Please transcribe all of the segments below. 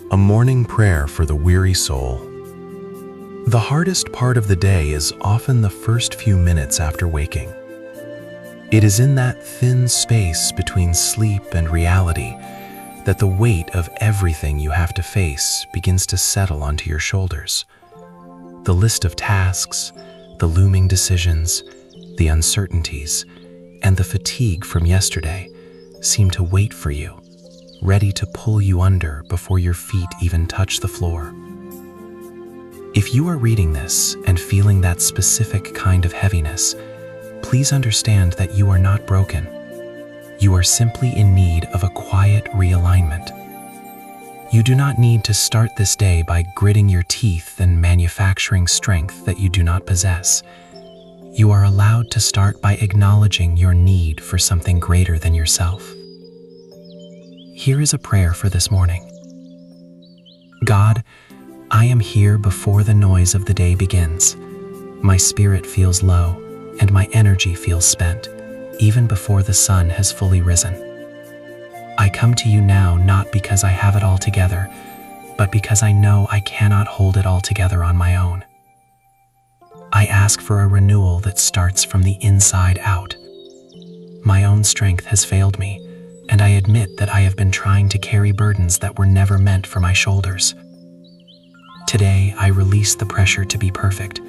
A morning prayer for the weary soul. The hardest part of the day is often the first few minutes after waking. It is in that thin space between sleep and reality that the weight of everything you have to face begins to settle onto your shoulders. The list of tasks, the looming decisions, the uncertainties, and the fatigue from yesterday seem to wait for you, ready to pull you under before your feet even touch the floor. If you are reading this and feeling that specific kind of heaviness, please understand that you are not broken. You are simply in need of a quiet realignment. You do not need to start this day by gritting your teeth and manufacturing strength that you do not possess. You are allowed to start by acknowledging your need for something greater than yourself. Here is a prayer for this morning. God, I am here before the noise of the day begins. My spirit feels low, and my energy feels spent, even before the sun has fully risen. I come to you now not because I have it all together, but because I know I cannot hold it all together on my own. I ask for a renewal that starts from the inside out. My own strength has failed me, and I admit that I have been trying to carry burdens that were never meant for my shoulders. Today, I release the pressure to be perfect,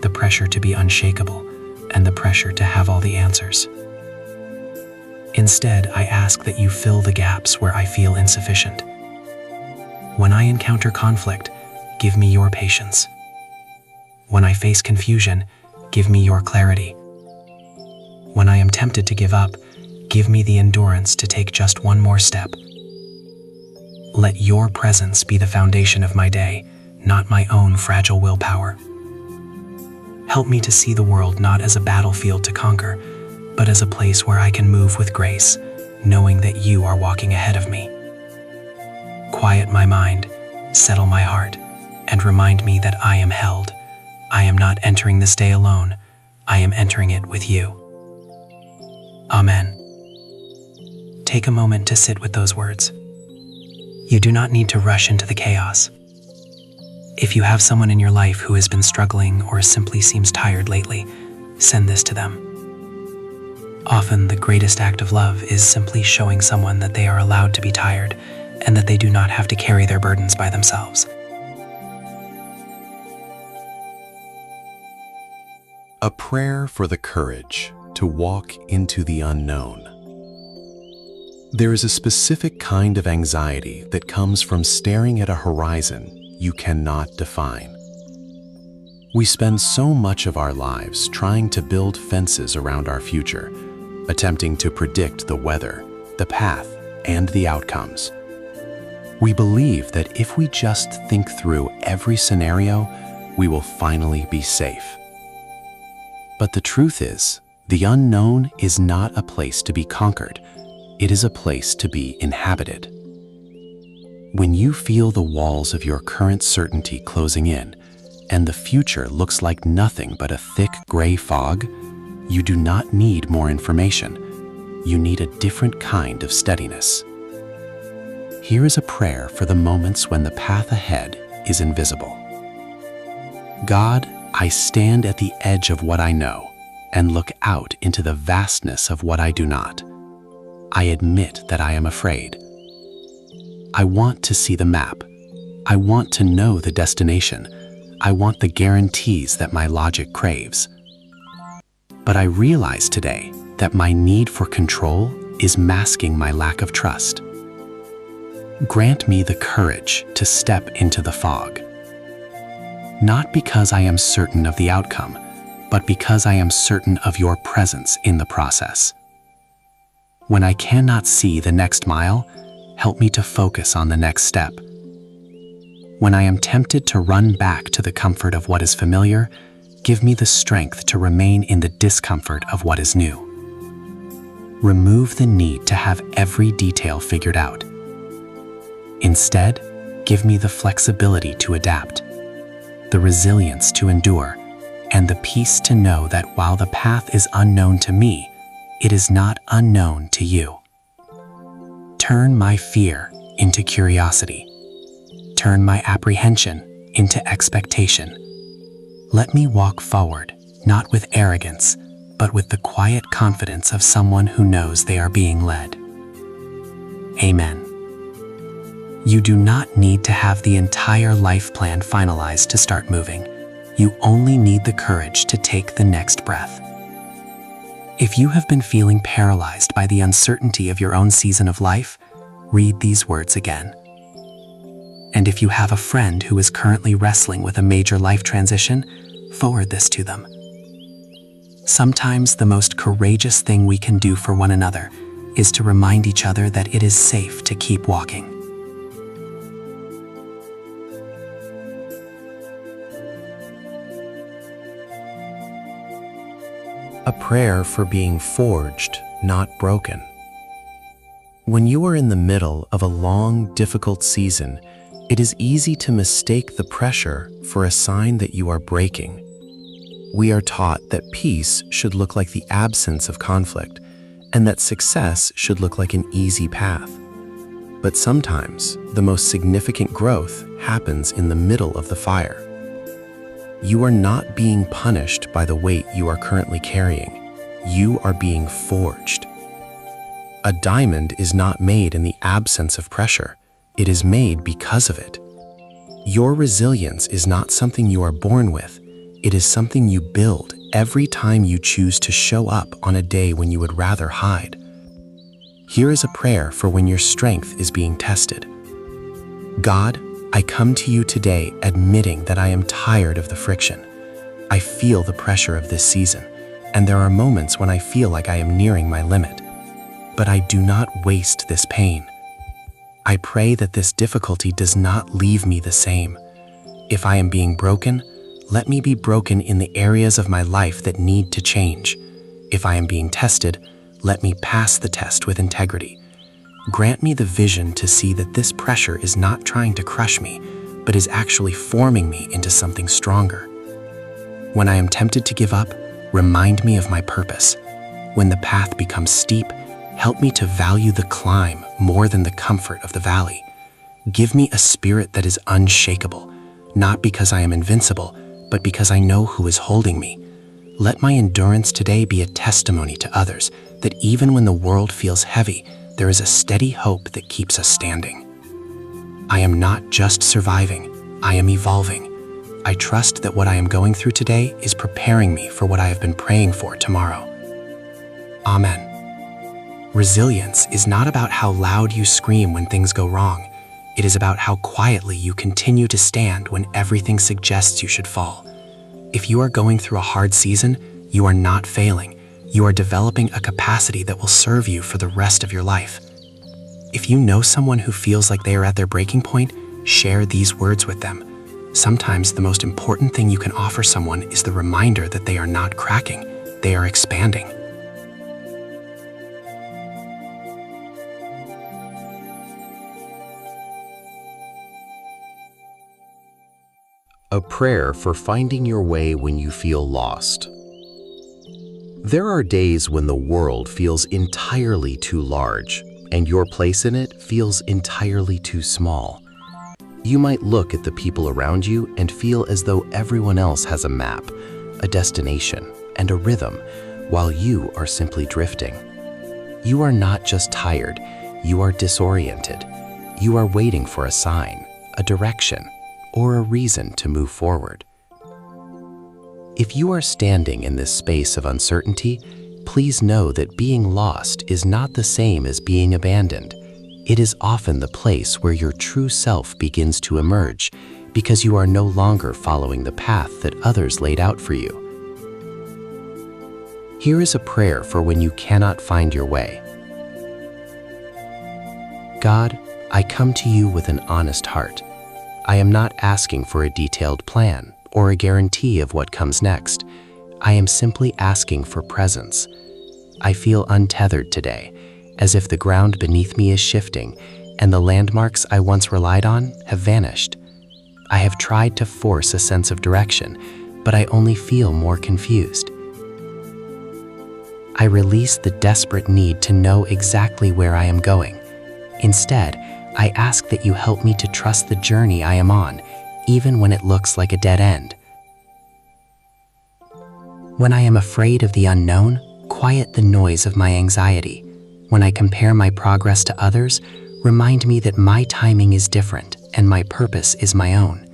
the pressure to be unshakable, and the pressure to have all the answers. Instead, I ask that you fill the gaps where I feel insufficient. When I encounter conflict, give me your patience. When I face confusion, give me your clarity. When I am tempted to give up, give me the endurance to take just one more step. Let your presence be the foundation of my day, not my own fragile willpower. Help me to see the world not as a battlefield to conquer, but as a place where I can move with grace, knowing that you are walking ahead of me. Quiet my mind, settle my heart, and remind me that I am held. I am not entering this day alone. I am entering it with you. Amen. Take a moment to sit with those words. You do not need to rush into the chaos. If you have someone in your life who has been struggling or simply seems tired lately, send this to them. Often the greatest act of love is simply showing someone that they are allowed to be tired and that they do not have to carry their burdens by themselves. A prayer for the courage to walk into the unknown. There is a specific kind of anxiety that comes from staring at a horizon you cannot define. We spend so much of our lives trying to build fences around our future, attempting to predict the weather, the path, and the outcomes. We believe that if we just think through every scenario, we will finally be safe. But the truth is, the unknown is not a place to be conquered. It is a place to be inhabited. When you feel the walls of your current certainty closing in, and the future looks like nothing but a thick gray fog, you do not need more information. You need a different kind of steadiness. Here is a prayer for the moments when the path ahead is invisible. God, I stand at the edge of what I know and look out into the vastness of what I do not. I admit that I am afraid. I want to see the map. I want to know the destination. I want the guarantees that my logic craves. But I realize today that my need for control is masking my lack of trust. Grant me the courage to step into the fog. Not because I am certain of the outcome, but because I am certain of your presence in the process. When I cannot see the next mile, help me to focus on the next step. When I am tempted to run back to the comfort of what is familiar, give me the strength to remain in the discomfort of what is new. Remove the need to have every detail figured out. Instead, give me the flexibility to adapt, the resilience to endure, and the peace to know that while the path is unknown to me, it is not unknown to you. Turn my fear into curiosity, turn my apprehension into expectation. Let me walk forward, not with arrogance, but with the quiet confidence of someone who knows they are being led. Amen. You do not need to have the entire life plan finalized to start moving. You only need the courage to take the next breath. If you have been feeling paralyzed by the uncertainty of your own season of life, read these words again. And if you have a friend who is currently wrestling with a major life transition, forward this to them. Sometimes the most courageous thing we can do for one another is to remind each other that it is safe to keep walking. A prayer for being forged, not broken. When you are in the middle of a long, difficult season, it is easy to mistake the pressure for a sign that you are breaking. We are taught that peace should look like the absence of conflict, and that success should look like an easy path. But sometimes, the most significant growth happens in the middle of the fire. You are not being punished by the weight you are currently carrying. You are being forged. A diamond is not made in the absence of pressure. It is made because of it. Your resilience is not something you are born with. It is something you build every time you choose to show up on a day when you would rather hide. Here is a prayer for when your strength is being tested. God, I come to you today admitting that I am tired of the friction. I feel the pressure of this season, and there are moments when I feel like I am nearing my limit. But I do not waste this pain. I pray that this difficulty does not leave me the same. If I am being broken, let me be broken in the areas of my life that need to change. If I am being tested, let me pass the test with integrity. Grant me the vision to see that this pressure is not trying to crush me, but is actually forming me into something stronger. When I am tempted to give up, remind me of my purpose. When the path becomes steep, help me to value the climb more than the comfort of the valley. Give me a spirit that is unshakable, not because I am invincible, but because I know who is holding me. Let my endurance today be a testimony to others that even when the world feels heavy, there is a steady hope that keeps us standing. I am not just surviving, I am evolving. I trust that what I am going through today is preparing me for what I have been praying for tomorrow. Amen. Resilience is not about how loud you scream when things go wrong. It is about how quietly you continue to stand when everything suggests you should fall. If you are going through a hard season, you are not failing. You are developing a capacity that will serve you for the rest of your life. If you know someone who feels like they are at their breaking point, share these words with them. Sometimes the most important thing you can offer someone is the reminder that they are not cracking, they are expanding. A prayer for finding your way when you feel lost. There are days when the world feels entirely too large, and your place in it feels entirely too small. You might look at the people around you and feel as though everyone else has a map, a destination, and a rhythm, while you are simply drifting. You are not just tired, you are disoriented. You are waiting for a sign, a direction, or a reason to move forward. If you are standing in this space of uncertainty, please know that being lost is not the same as being abandoned. It is often the place where your true self begins to emerge because you are no longer following the path that others laid out for you. Here is a prayer for when you cannot find your way. God, I come to you with an honest heart. I am not asking for a detailed plan or a guarantee of what comes next. I am simply asking for presence. I feel untethered today, as if the ground beneath me is shifting and the landmarks I once relied on have vanished. I have tried to force a sense of direction, but I only feel more confused. I release the desperate need to know exactly where I am going. Instead, I ask that you help me to trust the journey I am on, even when it looks like a dead end. When I am afraid of the unknown, quiet the noise of my anxiety. When I compare my progress to others, remind me that my timing is different and my purpose is my own.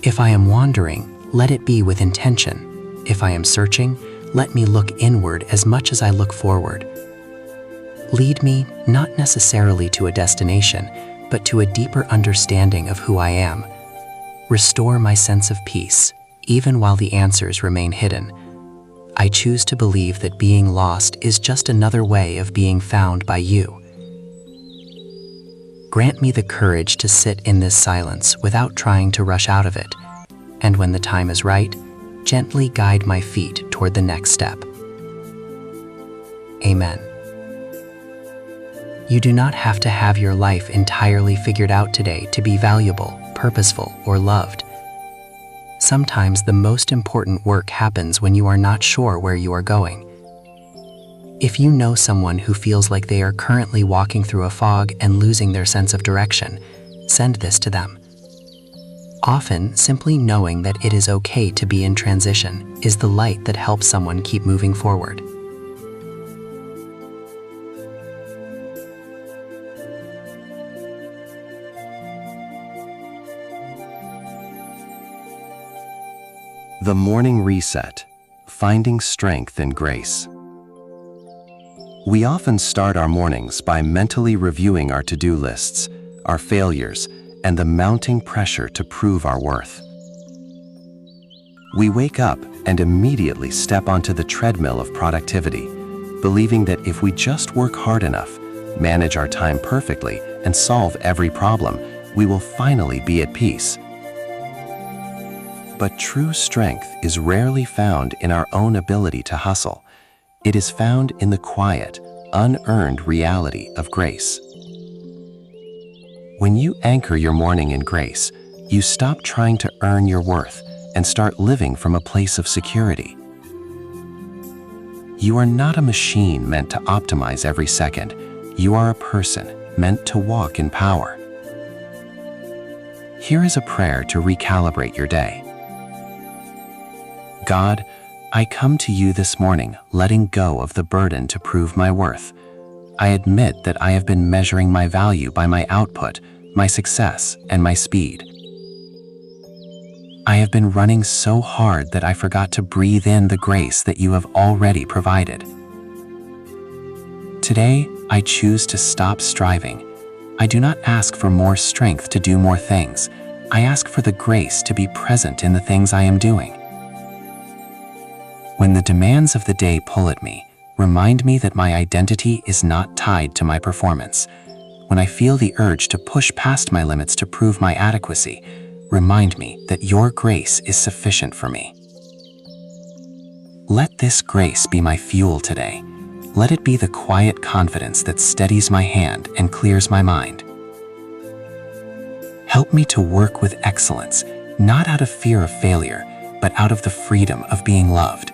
If I am wandering, let it be with intention. If I am searching, let me look inward as much as I look forward. Lead me not necessarily to a destination, but to a deeper understanding of who I am. Restore my sense of peace, even while the answers remain hidden. I choose to believe that being lost is just another way of being found by you. Grant me the courage to sit in this silence without trying to rush out of it, and when the time is right, gently guide my feet toward the next step. Amen. You do not have to have your life entirely figured out today to be valuable, purposeful, or loved. Sometimes the most important work happens when you are not sure where you are going. If you know someone who feels like they are currently walking through a fog and losing their sense of direction, send this to them. Often, simply knowing that it is okay to be in transition is the light that helps someone keep moving forward. The Morning Reset, Finding Strength in Grace. We often start our mornings by mentally reviewing our to-do lists, our failures, and the mounting pressure to prove our worth. We wake up and immediately step onto the treadmill of productivity, believing that if we just work hard enough, manage our time perfectly, and solve every problem, we will finally be at peace. But true strength is rarely found in our own ability to hustle. It is found in the quiet, unearned reality of grace. When you anchor your morning in grace, you stop trying to earn your worth and start living from a place of security. You are not a machine meant to optimize every second. You are a person meant to walk in power. Here is a prayer to recalibrate your day. God, I come to you this morning letting go of the burden to prove my worth. I admit that I have been measuring my value by my output, my success, and my speed. I have been running so hard that I forgot to breathe in the grace that you have already provided. Today, I choose to stop striving. I do not ask for more strength to do more things. I ask for the grace to be present in the things I am doing. When the demands of the day pull at me, remind me that my identity is not tied to my performance. When I feel the urge to push past my limits to prove my adequacy, remind me that your grace is sufficient for me. Let this grace be my fuel today. Let it be the quiet confidence that steadies my hand and clears my mind. Help me to work with excellence, not out of fear of failure, but out of the freedom of being loved.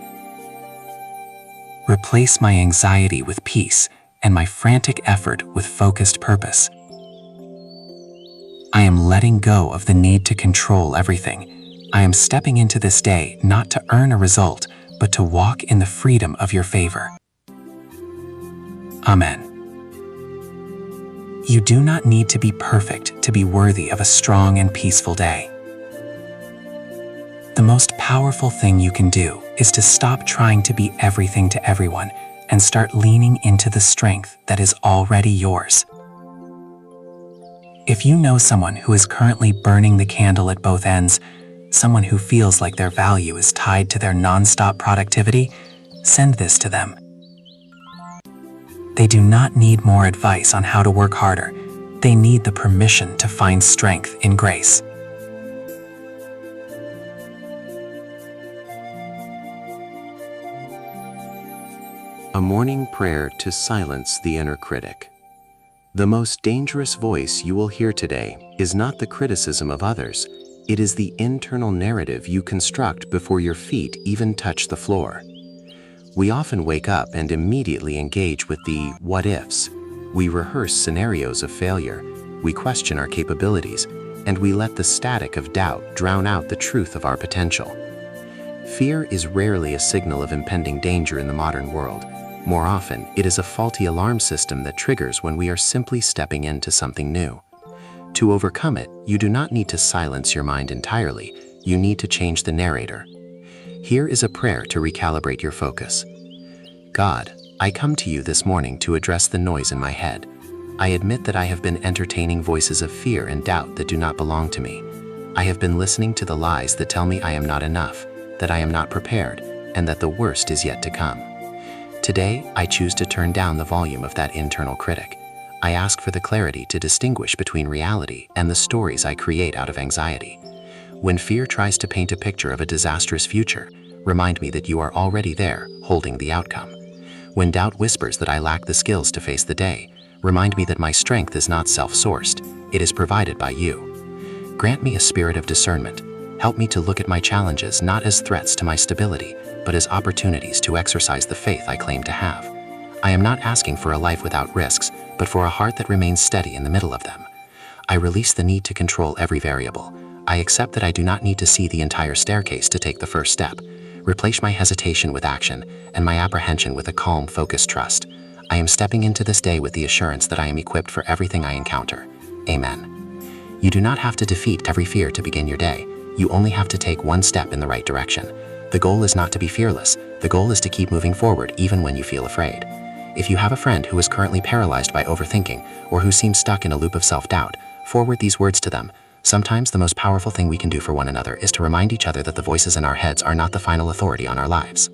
Replace my anxiety with peace and my frantic effort with focused purpose. I am letting go of the need to control everything. I am stepping into this day not to earn a result, but to walk in the freedom of your favor. Amen. You do not need to be perfect to be worthy of a strong and peaceful day. The most powerful thing you can do is to stop trying to be everything to everyone and start leaning into the strength that is already yours. If you know someone who is currently burning the candle at both ends, someone who feels like their value is tied to their nonstop productivity, send this to them. They do not need more advice on how to work harder. They need the permission to find strength in grace. A morning prayer to silence the inner critic. The most dangerous voice you will hear today is not the criticism of others. It is the internal narrative you construct before your feet even touch the floor. We often wake up and immediately engage with the what ifs. We rehearse scenarios of failure, we question our capabilities, and we let the static of doubt drown out the truth of our potential. Fear is rarely a signal of impending danger in the modern world. More often, it is a faulty alarm system that triggers when we are simply stepping into something new. To overcome it, you do not need to silence your mind entirely, you need to change the narrator. Here is a prayer to recalibrate your focus. God, I come to you this morning to address the noise in my head. I admit that I have been entertaining voices of fear and doubt that do not belong to me. I have been listening to the lies that tell me I am not enough, that I am not prepared, and that the worst is yet to come. Today, I choose to turn down the volume of that internal critic. I ask for the clarity to distinguish between reality and the stories I create out of anxiety. When fear tries to paint a picture of a disastrous future, remind me that you are already there, holding the outcome. When doubt whispers that I lack the skills to face the day, remind me that my strength is not self-sourced, it is provided by you. Grant me a spirit of discernment. Help me to look at my challenges not as threats to my stability, but as opportunities to exercise the faith I claim to have. I am not asking for a life without risks, but for a heart that remains steady in the middle of them. I release the need to control every variable. I accept that I do not need to see the entire staircase to take the first step. Replace my hesitation with action, and my apprehension with a calm, focused trust. I am stepping into this day with the assurance that I am equipped for everything I encounter. Amen. You do not have to defeat every fear to begin your day. You only have to take one step in the right direction. The goal is not to be fearless. The goal is to keep moving forward even when you feel afraid. If you have a friend who is currently paralyzed by overthinking or who seems stuck in a loop of self-doubt, forward these words to them. Sometimes the most powerful thing we can do for one another is to remind each other that the voices in our heads are not the final authority on our lives.